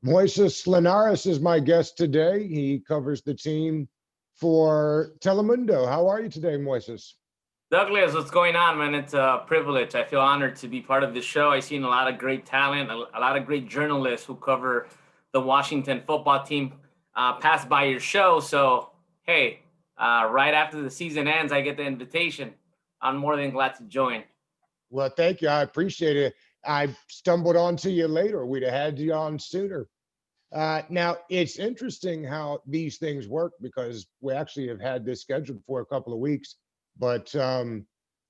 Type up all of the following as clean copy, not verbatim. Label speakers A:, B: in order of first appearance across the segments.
A: Moises Linares is my guest today. He covers the team for Telemundo. How are you today, Moises?
B: Douglas, what's going on, man? It's a privilege. I feel honored to be part of this show. I've seen a lot of great talent, a lot of great journalists who cover the Washington football team pass by your show. So, hey, right after the season ends, I get the invitation. I'm more than glad to join.
A: Well, thank you. I appreciate it. I stumbled onto you later. We'd have had you on sooner. Now, it's interesting how these things work because we actually have had this scheduled for a couple of weeks. But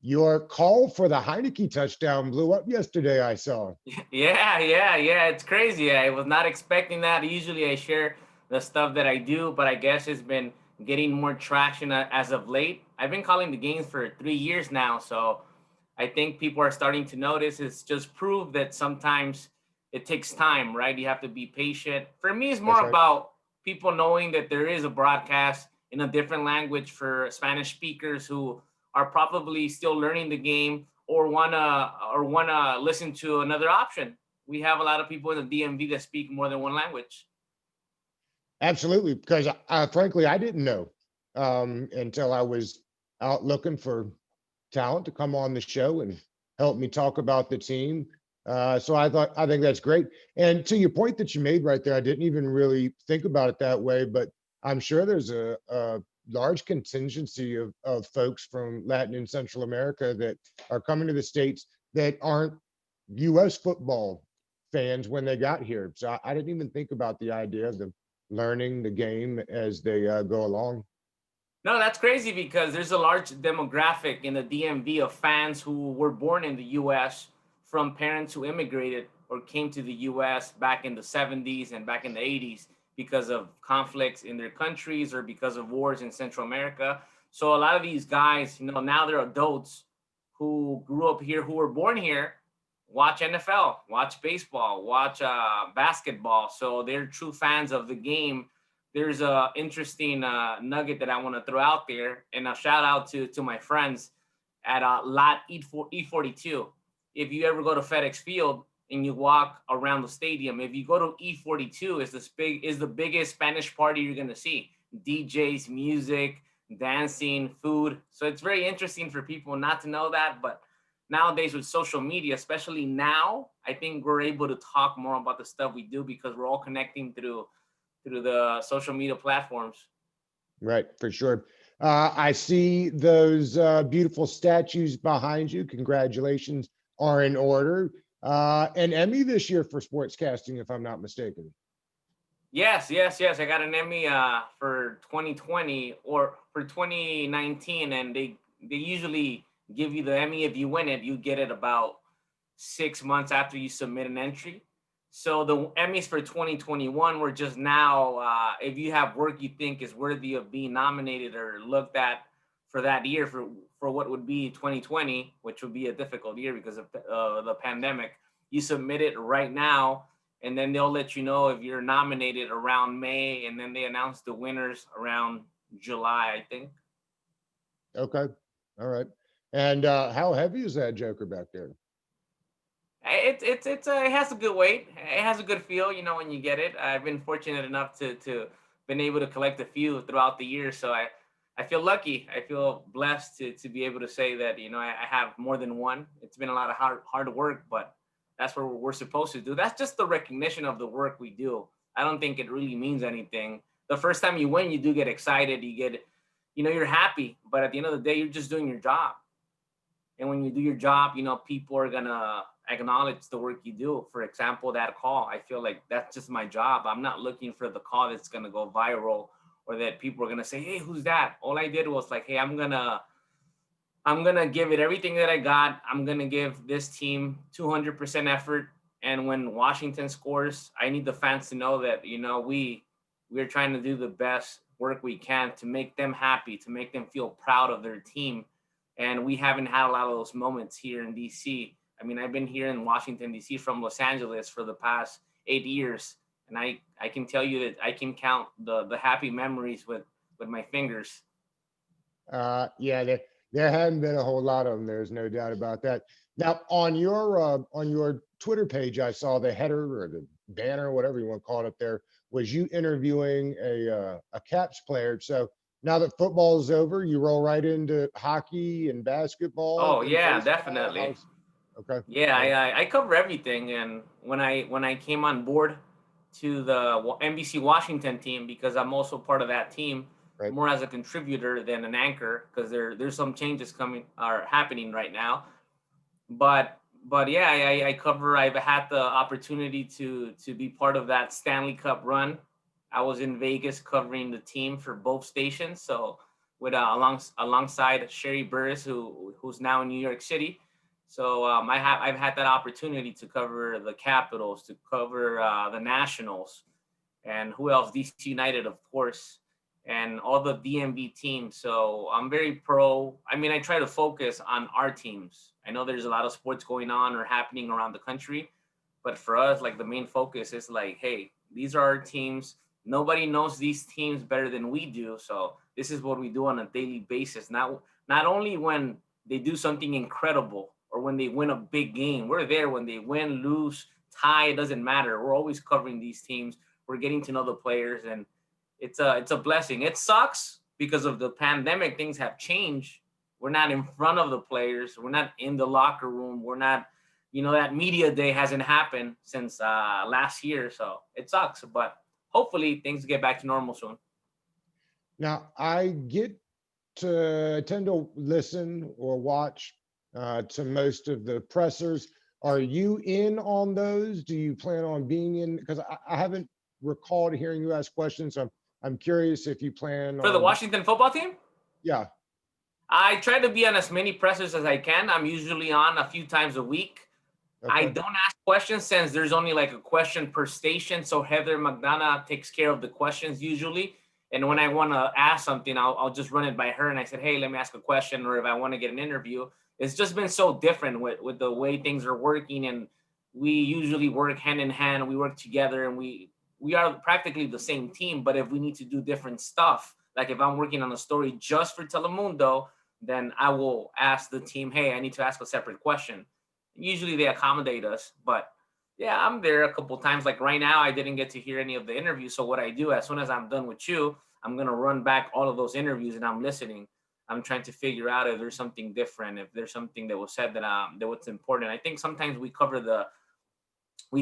A: your call for the Heineke touchdown blew up yesterday, I saw.
B: Yeah. It's crazy. I was not expecting that. Usually I share the stuff that I do, but I guess it's been getting more traction as of late. I've been calling the games for 3 years now, so I think people are starting to notice. It's just proof that sometimes it takes time, right? You have to be patient. For me, it's
A: That's
B: more
A: right.
B: about people knowing that there is a broadcast in a different language for Spanish speakers who are probably still learning the game or wanna listen to another option. We have a lot of people in the DMV that speak more than one language.
A: Absolutely. Because frankly, I didn't know until I was out looking for talent to come on the show and help me talk about the team. So I think that's great. And to your point that you made right there, I didn't even really think about it that way, but I'm sure there's a large contingency of folks from Latin and Central America that are coming to the States that aren't US football fans when they got here. So I didn't even think about the idea of them learning the game as they go along.
B: No, that's crazy because there's a large demographic in the DMV of fans who were born in the US from parents who immigrated or came to the US back in the 70s and back in the 80s because of conflicts in their countries or because of wars in Central America. So a lot of these guys, now they're adults who grew up here, who were born here, watch NFL, watch baseball, watch basketball. So they're true fans of the game. There's a interesting nugget that I want to throw out there, and a shout out to my friends at Lot E42. If you ever go to FedEx Field and you walk around the stadium, if you go to E42, is the biggest Spanish party you're gonna see. DJs, music, dancing, food. So it's very interesting for people not to know that, but nowadays with social media, especially now, I think we're able to talk more about the stuff we do because we're all connecting through the social media platforms.
A: Right, for sure. I see those beautiful statues behind you. Congratulations are in order. An Emmy this year for sportscasting, if I'm not mistaken.
B: Yes. I got an Emmy for 2020 or for 2019, and they usually give you the Emmy if you win it. You get it about 6 months after you submit an entry. So the Emmys for 2021 were just now. If you have work you think is worthy of being nominated or looked at for that year for what would be 2020, which would be a difficult year because of the pandemic, you submit it right now, and then they'll let you know if you're nominated around May, and then they announce the winners around July, I think.
A: Okay, all right. And how heavy is that Joker back there?
B: It has a good weight. It has a good feel, when you get it. I've been fortunate enough to been able to collect a few throughout the year, so I feel lucky. I feel blessed to be able to say that I have more than one. It's been a lot of hard work, but that's what we're supposed to do. That's just the recognition of the work we do. I don't think it really means anything. The first time you win, you do get excited. You get, you're happy, but at the end of the day, you're just doing your job. And when you do your job, people are gonna acknowledge the work you do. For example, that call, I feel like that's just my job. I'm not looking for the call that's gonna go viral or that people are gonna say, "Hey, who's that?" All I did was like, "Hey, I'm gonna give it everything that I got. I'm gonna give this team 200% effort. And when Washington scores, I need the fans to know that we're trying to do the best work we can to make them happy, to make them feel proud of their team. And we haven't had a lot of those moments here in DC. I mean, I've been here in Washington D.C. from Los Angeles for the past 8 years, and I can tell you that I can count the happy memories with my fingers.
A: Yeah, there hadn't been a whole lot of them. There's no doubt about that. Now, on your Twitter page, I saw the header or the banner, whatever you want to call it up there, was you interviewing a Caps player. So now that football is over, you roll right into hockey and basketball
B: Oh
A: and
B: yeah,
A: baseball.
B: definitely.
A: How's okay?
B: Yeah,
A: All right,
B: I cover everything, and when I came on board to the NBC Washington team, because I'm also part of that team,
A: right.
B: more as a contributor than an anchor, because there's some changes coming are happening right now. But yeah, I cover. I've had the opportunity to be part of that Stanley Cup run. I was in Vegas covering the team for both stations, so with alongside Sherry Burris, who's now in New York City. So I've had that opportunity to cover the Capitals, to cover the Nationals, and who else? DC United, of course, and all the DMV teams. So I'm very pro. I mean, I try to focus on our teams. I know there's a lot of sports going on or happening around the country, but for us, like the main focus is like, hey, these are our teams. Nobody knows these teams better than we do. So this is what we do on a daily basis. Not only when they do something incredible or when they win a big game. We're there when they win, lose, tie. It doesn't matter. We're always covering these teams. We're getting to know the players, and it's a blessing. It sucks because of the pandemic. Things have changed. We're not in front of the players. We're not in the locker room. We're not, that media day hasn't happened since last year. So it sucks, but hopefully things get back to normal soon.
A: Now I get to tend to listen or watch to most of the pressers. Are you in on those? Do you plan on being in? Because I haven't recalled hearing you ask questions. So I'm curious if you plan
B: For the
A: on.
B: Washington football team,
A: Yeah.
B: I try to be on as many pressers as I can. I'm usually on a few times a week. I
A: Okay.
B: don't ask questions since there's only like a question per station. So Heather McDonough takes care of the questions usually. And when I want to ask something, I'll just run it by her. And I said, hey, let me ask a question. Or if I want to get an interview, it's just been so different with the way things are working. And we usually work hand in hand. We work together, and we are practically the same team. But if we need to do different stuff, like if I'm working on a story just for Telemundo, then I will ask the team, hey, I need to ask a separate question. Usually they accommodate us, but yeah, I'm there a couple times. Like right now, I didn't get to hear any of the interviews. So what I do, as soon as I'm done with you, I'm gonna run back all of those interviews and I'm listening. I'm trying to figure out if there's something different, if there's something that was said that what's important. I think sometimes we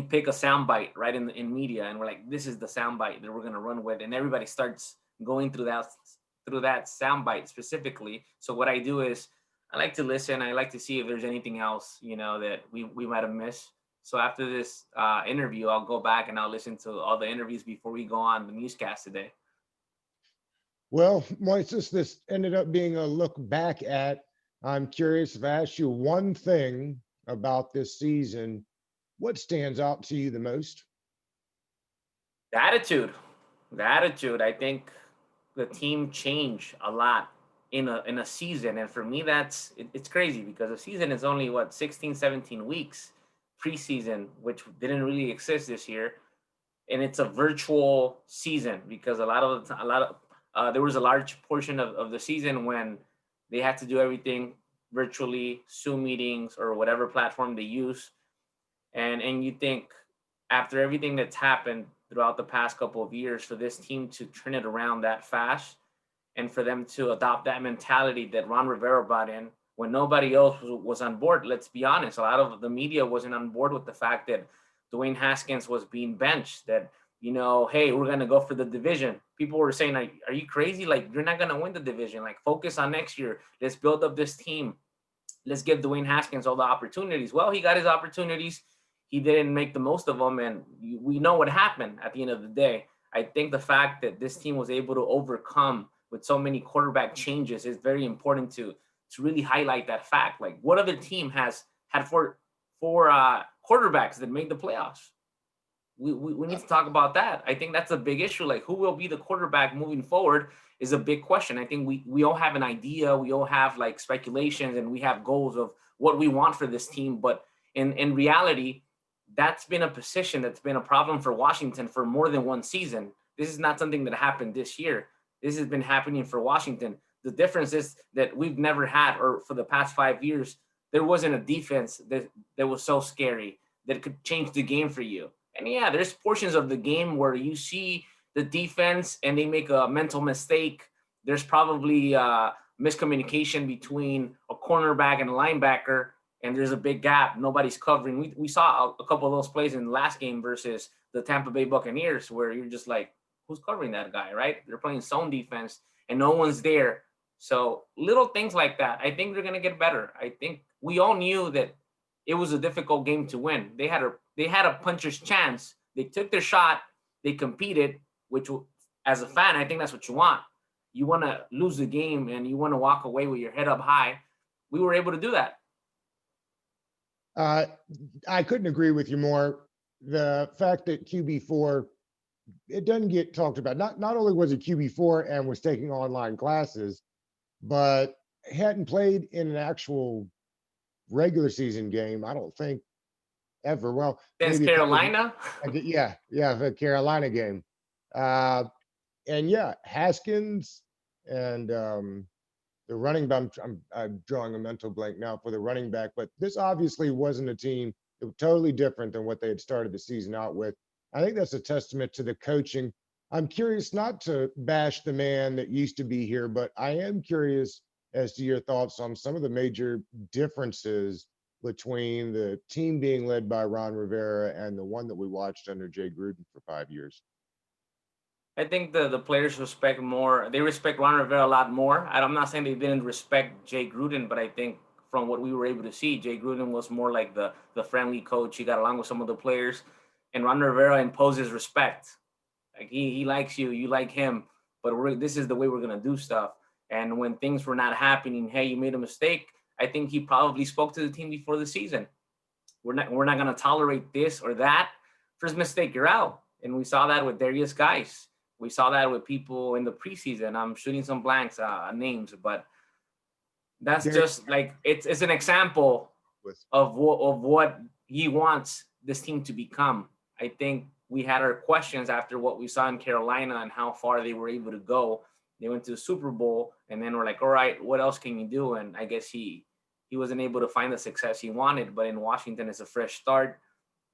B: pick a soundbite right in media, and we're like, this is the soundbite that we're gonna run with, and everybody starts going through that soundbite specifically. So what I do is I like to listen. I like to see if there's anything else, that we might have missed. So after this interview, I'll go back and I'll listen to all the interviews before we go on the newscast today.
A: Well, Moises, this ended up being a look back at. I'm curious if I asked you one thing about this season, what stands out to you the most?
B: The attitude, the attitude. I think the team changed a lot in a season, and for me, it's crazy because a season is only what 16, 17 weeks preseason, which didn't really exist this year, and it's a virtual season because there was a large portion of the season when they had to do everything virtually, Zoom meetings or whatever platform they use, and you think after everything that's happened throughout the past couple of years for this team to turn it around that fast and for them to adopt that mentality that Ron Rivera brought in when nobody else was on board. Let's be honest, a lot of the media wasn't on board with the fact that Dwayne Haskins was being benched, that, hey, we're going to go for the division. People were saying, are you crazy? Like, you're not going to win the division. Like, focus on next year. Let's build up this team. Let's give Dwayne Haskins all the opportunities. Well, he got his opportunities. He didn't make the most of them, and we know what happened at the end of the day. I think the fact that this team was able to overcome with so many quarterback changes is very important to really highlight that fact. Like, what other team has had four quarterbacks that made the playoffs? We need to talk about that. I think that's a big issue. Like, who will be the quarterback moving forward is a big question. I think we all have an idea. We all have like speculations and we have goals of what we want for this team. But in reality, that's been a position that's been a problem for Washington for more than one season. This is not something that happened this year. This has been happening for Washington. The difference is that we've never had, or for the past 5 years, there wasn't a defense that was so scary that could change the game for you. And yeah, there's portions of the game where you see the defense and they make a mental mistake. There's probably miscommunication between a cornerback and a linebacker, and there's a big gap. Nobody's covering. We saw a couple of those plays in the last game versus the Tampa Bay Buccaneers, where you're just like, who's covering that guy, right? They're playing zone defense, and no one's there. So little things like that, I think they're going to get better. I think we all knew that it was a difficult game to win. They had a puncher's chance. They took their shot. They competed, which, as a fan, I think that's what you want. You want to lose the game and you want to walk away with your head up high. We were able to do that.
A: I couldn't agree with you more. The fact that QB4, it doesn't get talked about. Not only was it QB4 and was taking online classes, but hadn't played in an actual regular season game, I don't think, ever. Well,
B: Since
A: maybe
B: Carolina?
A: the Carolina game. And yeah, Haskins and the running back, I'm drawing a mental blank now for the running back, but this obviously wasn't a team that was totally different than what they had started the season out with. I think that's a testament to the coaching. I'm curious, not to bash the man that used to be here, but I am curious as to your thoughts on some of the major differences between the team being led by Ron Rivera and the one that we watched under Jay Gruden for 5 years.
B: I think the players respect more. They respect Ron Rivera a lot more. I'm not saying they didn't respect Jay Gruden, but I think from what we were able to see, Jay Gruden was more like the friendly coach. He got along with some of the players, and Ron Rivera imposes respect. Like he likes you, you like him, but this is the way we're gonna do stuff. And when things were not happening, hey, you made a mistake. I think he probably spoke to the team before the season. We're not gonna tolerate this or that. First mistake, you're out. And we saw that with Darius Guice. We saw that with people in the preseason. I'm shooting some blanks names, but that's just like it's an example of what he wants this team to become. I think we had our questions after what we saw in Carolina and how far they were able to go. They went to the Super Bowl, and then we're like, all right, what else can you do? And I guess he wasn't able to find the success he wanted. But in Washington, it's a fresh start.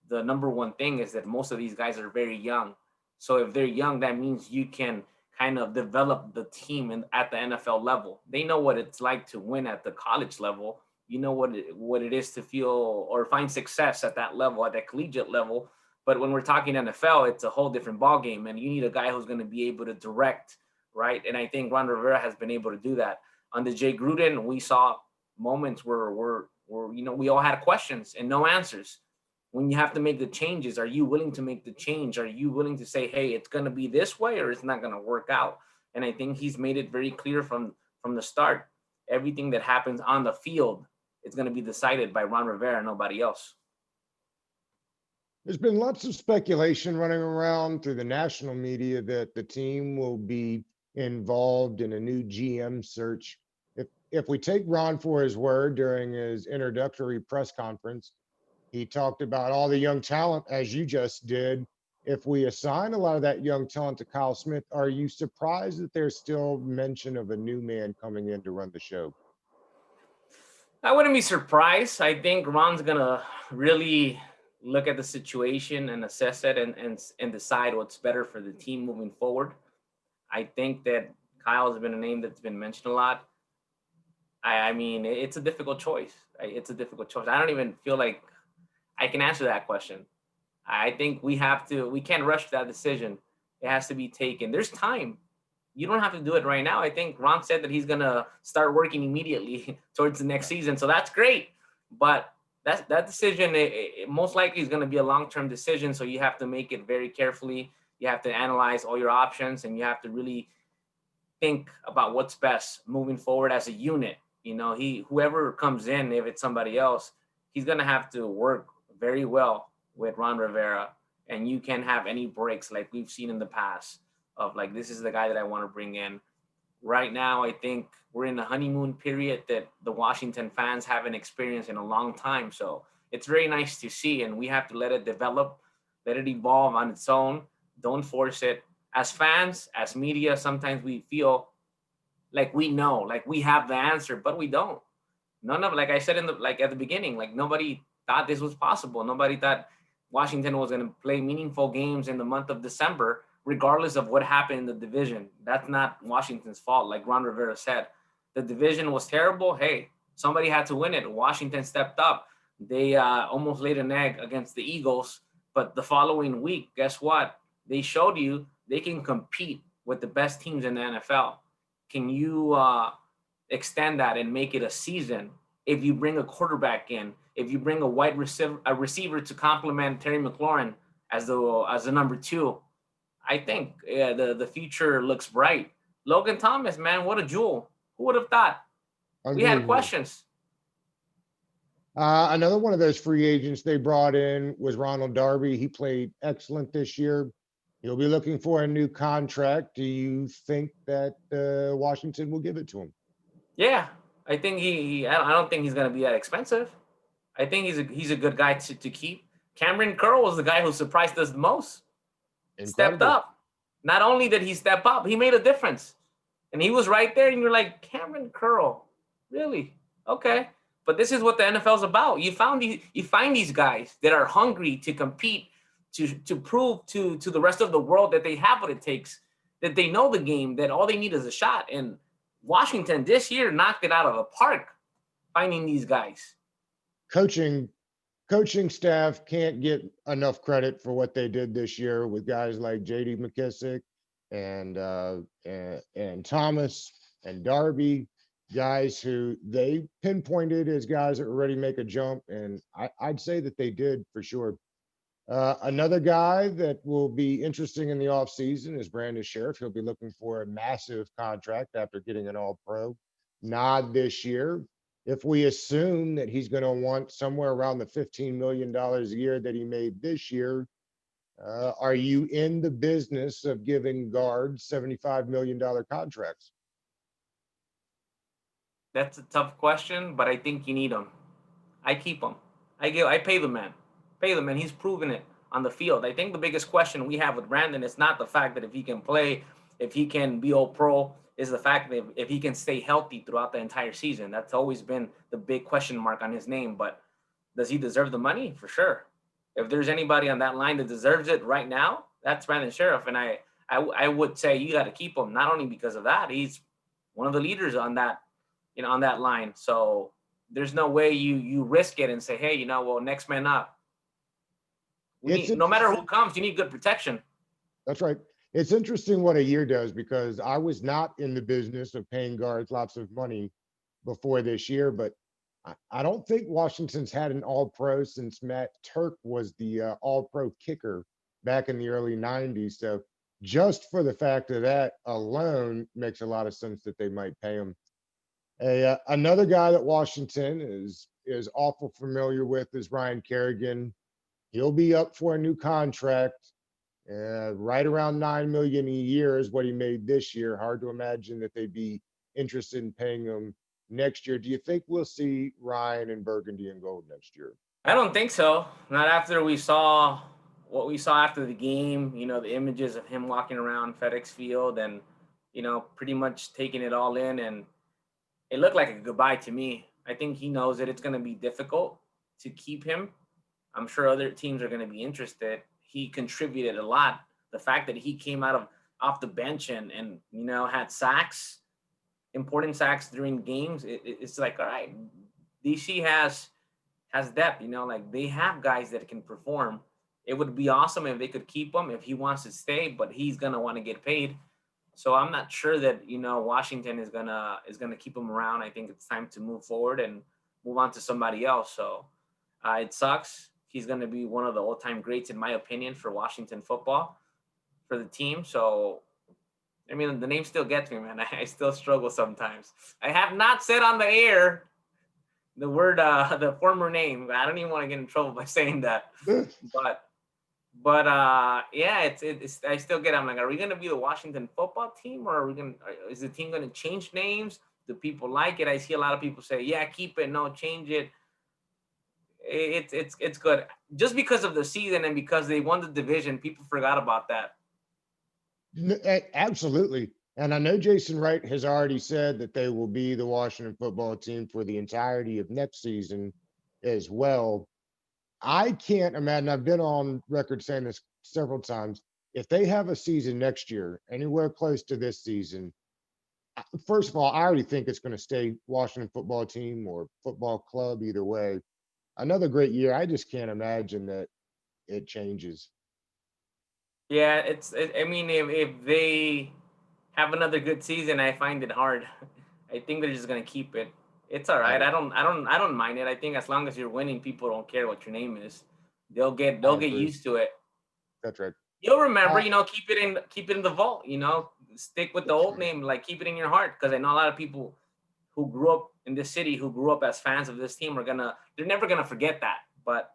B: The number one thing is that most of these guys are very young. So if they're young, that means you can kind of develop the team at the NFL level. They know what it's like to win at the college level. You know what it is to feel or find success at that level, at that collegiate level. But when we're talking NFL, it's a whole different ballgame, and you need a guy who's going to be able to direct, right? And I think Ron Rivera has been able to do that. Under Jay Gruden, we saw moments where we all had questions and no answers. When you have to make the changes, are you willing to make the change? Are you willing to say, hey, it's going to be this way or it's not going to work out? And I think he's made it very clear from the start. Everything that happens on the field is going to be decided by Ron Rivera, nobody else.
A: There's been lots of speculation running around through the national media that the team will be involved in a new GM search. If we take Ron for his word during his introductory press conference, he talked about all the young talent, as you just did. If we assign a lot of that young talent to Kyle Smith, are you surprised that there's still mention of a new man coming in to run the show?
B: I wouldn't be surprised. I think Ron's going to really look at the situation and assess it and decide what's better for the team moving forward. I think that Kyle has been a name that's been mentioned a lot. I mean, it's a difficult choice. It's a difficult choice. I don't even feel like I can answer that question. I think we can't rush that decision. It has to be taken. There's time. You don't have to do it right now. I think Ron said that he's going to start working immediately towards the next season. So that's great. But that decision, it most likely is going to be a long-term decision. So you have to make it very carefully. You have to analyze all your options, and you have to really think about what's best moving forward as a unit. Whoever comes in, if it's somebody else, he's going to have to work very well with Ron Rivera, and you can't have any breaks like we've seen in the past of like, this is the guy that I want to bring in. Right now, I think we're in a honeymoon period that the Washington fans haven't experienced in a long time. So it's very nice to see, and we have to let it develop, let it evolve on its own. Don't force it. As fans, as media, sometimes we feel like we know, like we have the answer, but we don't. None of, like I said at the beginning, like nobody thought this was possible. Nobody thought Washington was going to play meaningful games in the month of December, regardless of what happened in the division. That's not Washington's fault. Like Ron Rivera said, the division was terrible. Hey, somebody had to win it. Washington stepped up. They almost laid an egg against the Eagles, but the following week, guess what? They showed you they can compete with the best teams in the NFL. Can you extend that and make it a season? If you bring a quarterback in, if you bring a receiver to complement Terry McLaurin as the number two, I think the future looks bright. Logan Thomas, man, what a jewel! Who would have thought? We had
A: Unbelievable.
B: questions.
A: Another one of those free agents they brought in was Ronald Darby. He played excellent this year. He'll be looking for a new contract. Do you think that Washington will give it to him?
B: Yeah, I think I don't think he's going to be that expensive. I think he's a good guy to keep. Cameron Curl was the guy who surprised us the most. Stepped
A: Incredible.
B: up. Not only did he step up, he made a difference. And he was right there, and you're like, Cameron Curl, really? Okay. But this is what the NFL's about. You find these guys that are hungry to compete, to prove to the rest of the world that they have what it takes, that they know the game, that all they need is a shot. And Washington this year knocked it out of the park, finding these guys.
A: Coaching coaching staff can't get enough credit for what they did this year with guys like J.D. McKissick and Thomas and Darby, guys who they pinpointed as guys that were ready to make a jump, and I'd say that they did for sure. Another guy that will be interesting in the offseason is Brandon Scherff. He'll be looking for a massive contract after getting an all-pro nod this year. If we assume that he's going to want somewhere around the $15 million a year that he made this year, are you in the business of giving guards $75 million contracts?
B: That's a tough question, but I think you need him. I keep him. I pay the man. Pay the man. He's proven it on the field. I think the biggest question we have with Brandon is not the fact that if he can play, if he can be all pro, is the fact that if he can stay healthy throughout the entire season. That's always been the big question mark on his name. But does he deserve the money? For sure. If there's anybody on that line that deserves it right now, that's Brandon Scherff. And I would say you got to keep him, not only because of that, he's one of the leaders on that, on that line. So there's no way you risk it and say, hey, well, next man up. No matter who comes, you need good protection.
A: That's right. It's interesting what a year does, because I was not in the business of paying guards lots of money before this year, but I don't think Washington's had an all-pro since Matt Turk was the all-pro kicker back in the early 90s. So just for the fact of that alone makes a lot of sense that they might pay him. Another guy that Washington is awful familiar with is Ryan Kerrigan. He'll be up for a new contract. Right around $9 million a year is what he made this year. Hard to imagine that they'd be interested in paying him next year. Do you think we'll see Ryan in burgundy and gold next year?
B: I don't think so. Not after we saw what we saw after the game, the images of him walking around FedEx Field and, pretty much taking it all in. And it looked like a goodbye to me. I think he knows that it's going to be difficult to keep him. I'm sure other teams are going to be interested. He contributed a lot. The fact that he came off the bench and had sacks, important sacks during games, it's like, all right, DC has depth. Like they have guys that can perform. It would be awesome if they could keep him if he wants to stay, but he's gonna want to get paid. So I'm not sure that Washington is gonna keep him around. I think it's time to move forward and move on to somebody else. So it sucks. He's going to be one of the all-time greats, in my opinion, for Washington football, for the team. So, I mean, the name still gets me, man. I still struggle sometimes. I have not said on the air the word, the former name. I don't even want to get in trouble by saying that. But yeah, it's. I still get. I'm like, are we going to be the Washington football team, or is the team going to change names? Do people like it? I see a lot of people say, yeah, keep it, no, change it. It's good just because of the season and because they won the division. People forgot about that.
A: Absolutely. And I know Jason Wright has already said that they will be the Washington football team for the entirety of next season as well. I can't imagine. I've been on record saying this several times. If they have a season next year anywhere close to this season, first of all, I already think it's going to stay Washington football team or football club, either way. Another great year. I just can't imagine that it changes.
B: Yeah, I mean, if they have another good season, I find it hard. I think they're just gonna keep it. It's all
A: I
B: right.
A: do.
B: I don't mind it. I think as long as you're winning, people don't care what your name is.
A: I
B: They'll get
A: agree.
B: used to it.
A: That's right.
B: You'll remember,
A: Uh,
B: keep it in the vault. Stick with the
A: that's
B: old
A: right.
B: name, like keep it in your heart. Because I know a lot of people who grew up in this city, who grew up as fans of this team, they're never gonna forget that. But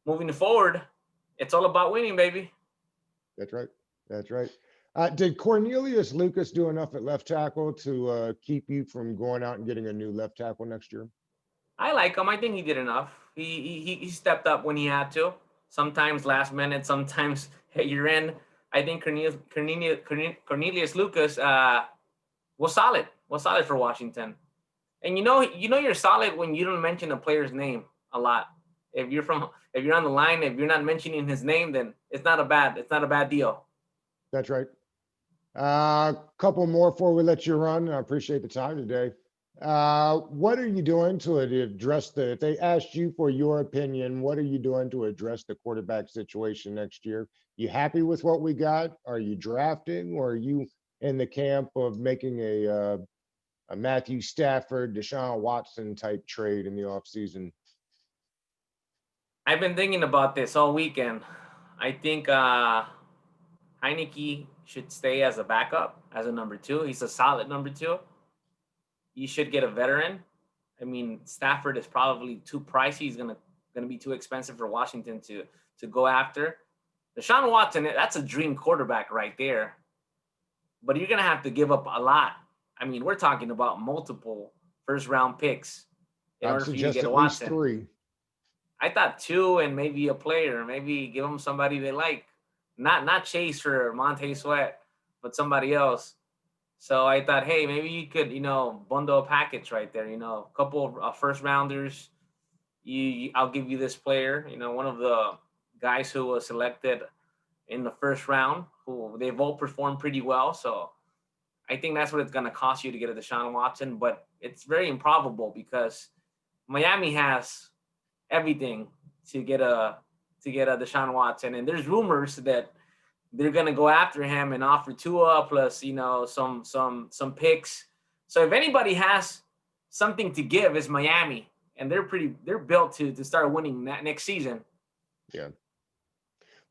B: moving forward, it's all about winning, baby.
A: That's right. That's right. Did Cornelius Lucas do enough at left tackle to keep you from going out and getting a new left tackle next year?
B: I like him. I think he did enough. He stepped up when he had to. Sometimes last minute, sometimes hey, you're in. I think Cornelius Lucas was solid. Was solid for Washington. And you're solid when you don't mention a player's name a lot. If you're on the line, if you're not mentioning his name, then it's not a bad deal.
A: That's right. Couple more before we let you run. I appreciate the time today. What are you doing to address if they asked you for your opinion, what are you doing to address the quarterback situation next year? You happy with what we got? Are you drafting, or are you in the camp of making a Matthew Stafford, Deshaun Watson type trade in the offseason?
B: I've been thinking about this all weekend. I think Heineke should stay as a backup, as a number two. He's a solid number two. You should get a veteran. I mean, Stafford is probably too pricey. He's gonna be too expensive for Washington to go after. Deshaun Watson, that's a dream quarterback right there. But you're gonna have to give up a lot. I mean, we're talking about multiple first round picks in
A: I'd
B: order for you to
A: suggest
B: get a
A: at least
B: Watson.
A: three.
B: I thought two and maybe a player. Maybe give them somebody they like. Not Chase for Montez Sweat, but somebody else. So I thought, hey, maybe you could, bundle a package right there. A couple of first rounders. I'll give you this player. One of the guys who was selected in the first round, who they've all performed pretty well. So I think that's what it's going to cost you to get a Deshaun Watson. But it's very improbable because Miami has everything to get a Deshaun Watson, and there's rumors that they're gonna go after him and offer Tua plus some picks. So if anybody has something to give, is Miami, and they're built to start winning next season.
A: Yeah.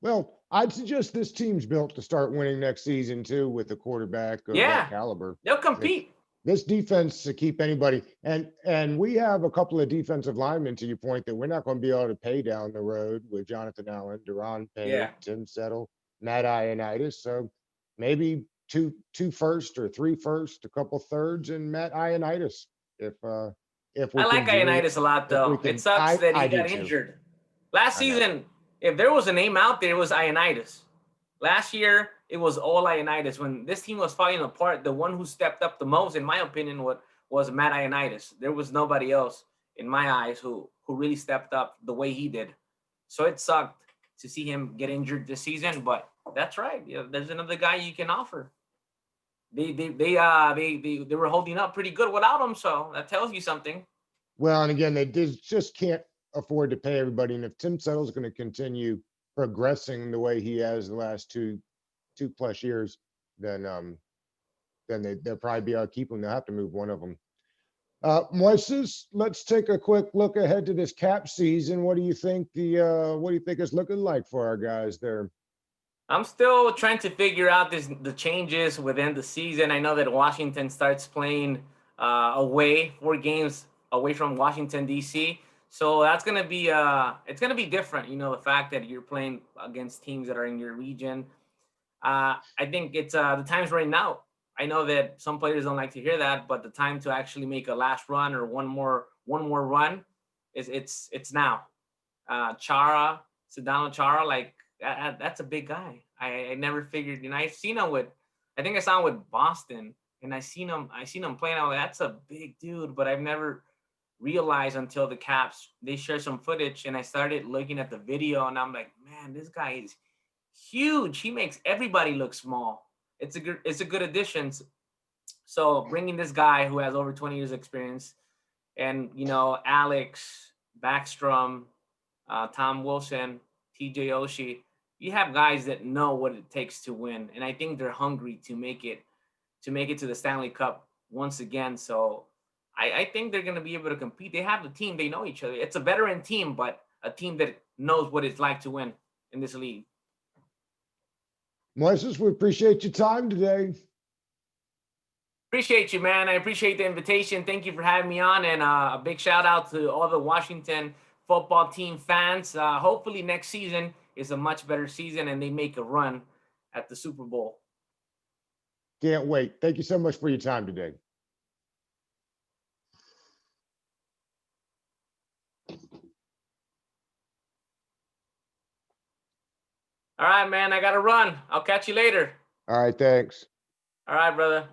A: Well, I'd suggest this team's built to start winning next season too, with a quarterback of that
B: Yeah,
A: caliber.
B: they'll
A: If
B: compete.
A: this defense to keep anybody, and we have a couple of defensive linemen, to your point, that we're not going to be able to pay down the road with Jonathan Allen, Deron Payne,
B: Yeah,
A: Tim Settle, Matt Ioannidis. So maybe two first or three first, a couple thirds, and Matt Ioannidis if we
B: I like
A: can dream,
B: Ioannidis a lot
A: if we
B: though. It
A: can.
B: sucks that
A: I
B: he
A: do
B: got
A: too.
B: injured last
A: I know.
B: season. If there was a name out there, it was Ioannidis. Last year, it was all Ioannidis. When this team was falling apart, the one who stepped up the most, in my opinion, was Matt Ioannidis. There was nobody else, in my eyes, who really stepped up the way he did. So it sucked to see him get injured this season, but that's right. Yeah, there's another guy you can offer. They were holding up pretty good without him, so that tells you something.
A: Well, and again, they just can't afford to pay everybody. And if Tim Settle's going to continue progressing the way he has the last two plus years, then they'll probably be able to keep him. They'll have to move one of them. Moises, let's take a quick look ahead to this cap season. What do you think it's looking like for our guys there?
B: I'm still trying to figure out the changes within the season. I know that Washington starts playing away, 4 games away from Washington D.C. So that's gonna be it's gonna be different. The fact that you're playing against teams that are in your region. I think it's the time's running out. I know that some players don't like to hear that, but the time to actually make a last run or one more run it's now. Sedano Chara, like that's a big guy. I never figured. I've seen him I think I saw him with Boston, and I seen him playing. I was like, that's a big dude, but I've never realize until the Caps, they shared some footage, and I started looking at the video, and I'm like, man, this guy is huge. He makes everybody look small. It's a good addition. So bringing this guy who has over 20 years experience, and Alex Backstrom, Tom Wilson, TJ Oshie, you have guys that know what it takes to win, and I think they're hungry to make it to the Stanley Cup once again. So I think they're going to be able to compete. They have the team. They know each other. It's a veteran team, but a team that knows what it's like to win in this league.
A: Moises, we appreciate your time today.
B: Appreciate you, man. I appreciate the invitation. Thank you for having me on, and a big shout out to all the Washington football team fans. Hopefully next season is a much better season and they make a run at the Super Bowl.
A: Can't wait. Thank you so much for your time today.
B: All right, man. I got to run. I'll catch you later.
A: All right. Thanks.
B: All right, brother.